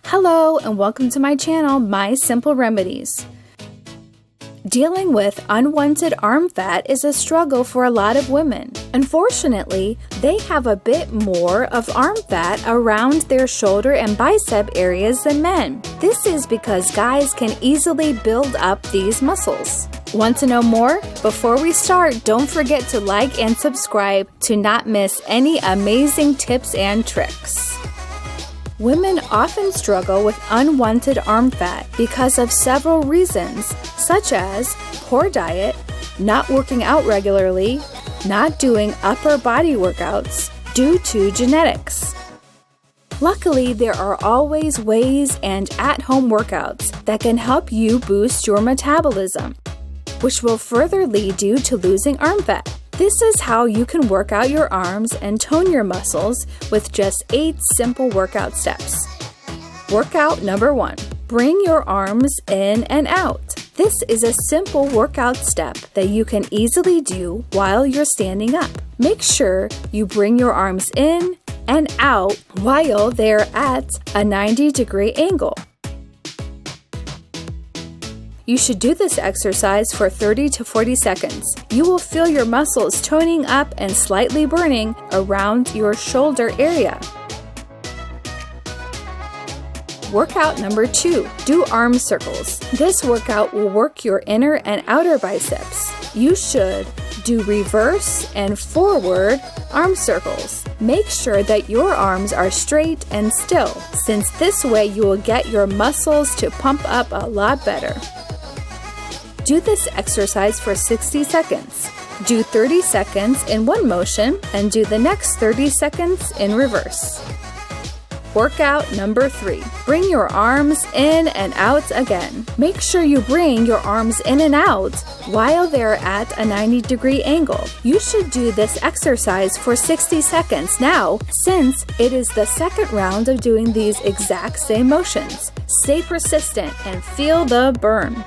Hello and welcome to my channel, My Simple Remedies. Dealing with unwanted arm fat is a struggle for a lot of women. Unfortunately, they have a bit more of arm fat around their shoulder and bicep areas than men. This is because guys can easily build up these muscles. Want to know more? Before we start, don't forget to like and subscribe to not miss any amazing tips and tricks. Women often struggle with unwanted arm fat because of several reasons, such as poor diet, not working out regularly, not doing upper body workouts due to genetics. Luckily, there are always ways and at-home workouts that can help you boost your metabolism, which will further lead you to losing arm fat. This is how you can work out your arms and tone your muscles with just 8 simple workout steps. Workout number 1. Bring your arms in and out. This is a simple workout step that you can easily do while you're standing up. Make sure you bring your arms in and out while they're at a 90-degree angle. You should do this exercise for 30 to 40 seconds. You will feel your muscles toning up and slightly burning around your shoulder area. Workout number 2. Do arm circles. This workout will work your inner and outer biceps. You should do reverse and forward arm circles. Make sure that your arms are straight and still, since this way you will get your muscles to pump up a lot better. Do this exercise for 60 seconds. Do 30 seconds in one motion and do the next 30 seconds in reverse. Workout number 3. Bring your arms in and out again. Make sure you bring your arms in and out while they're at a 90-degree angle. You should do this exercise for 60 seconds now, since it is the second round of doing these exact same motions. Stay persistent and feel the burn.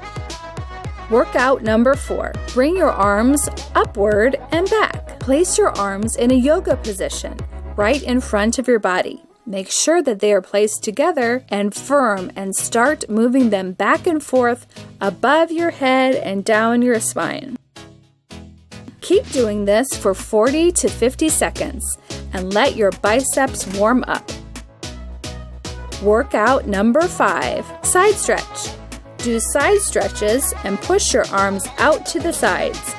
Workout number 4. Bring your arms upward and back. Place your arms in a yoga position right in front of your body. Make sure that they are placed together and firm and start moving them back and forth above your head and down your spine. Keep doing this for 40 to 50 seconds and let your biceps warm up. Workout number 5. Side stretch. Do side stretches and push your arms out to the sides.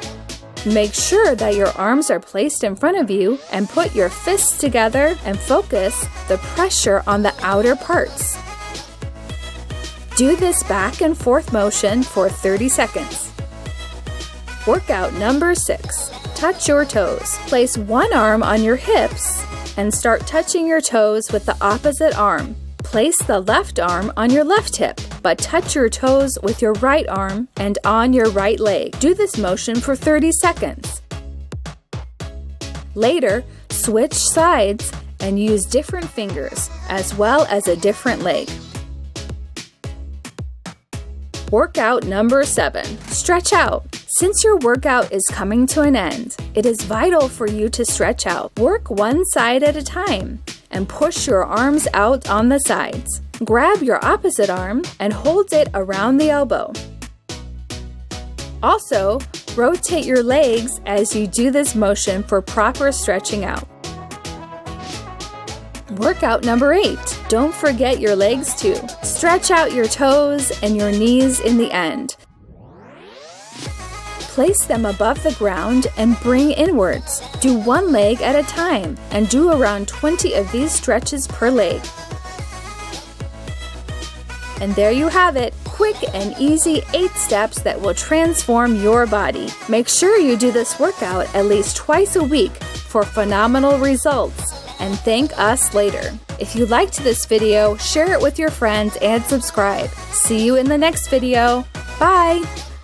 Make sure that your arms are placed in front of you and put your fists together and focus the pressure on the outer parts. Do this back and forth motion for 30 seconds. Workout number 6. Touch your toes. Place one arm on your hips and start touching your toes with the opposite arm. Place the left arm on your left hip, but touch your toes with your right arm and on your right leg. Do this motion for 30 seconds. Later, switch sides and use different fingers as well as a different leg. Workout number 7. Stretch out. Since your workout is coming to an end, it is vital for you to stretch out. Work one side at a time and push your arms out on the sides. Grab your opposite arm and hold it around the elbow. Also, rotate your legs as you do this motion for proper stretching out. Workout number 8. Don't forget your legs too. Stretch out your toes and your knees in the end. Place them above the ground and bring inwards. Do one leg at a time and do around 20 of these stretches per leg. And there you have it, quick and easy 8 steps that will transform your body. Make sure you do this workout at least twice a week for phenomenal results, and thank us later. If you liked this video, share it with your friends and subscribe. See you in the next video. Bye!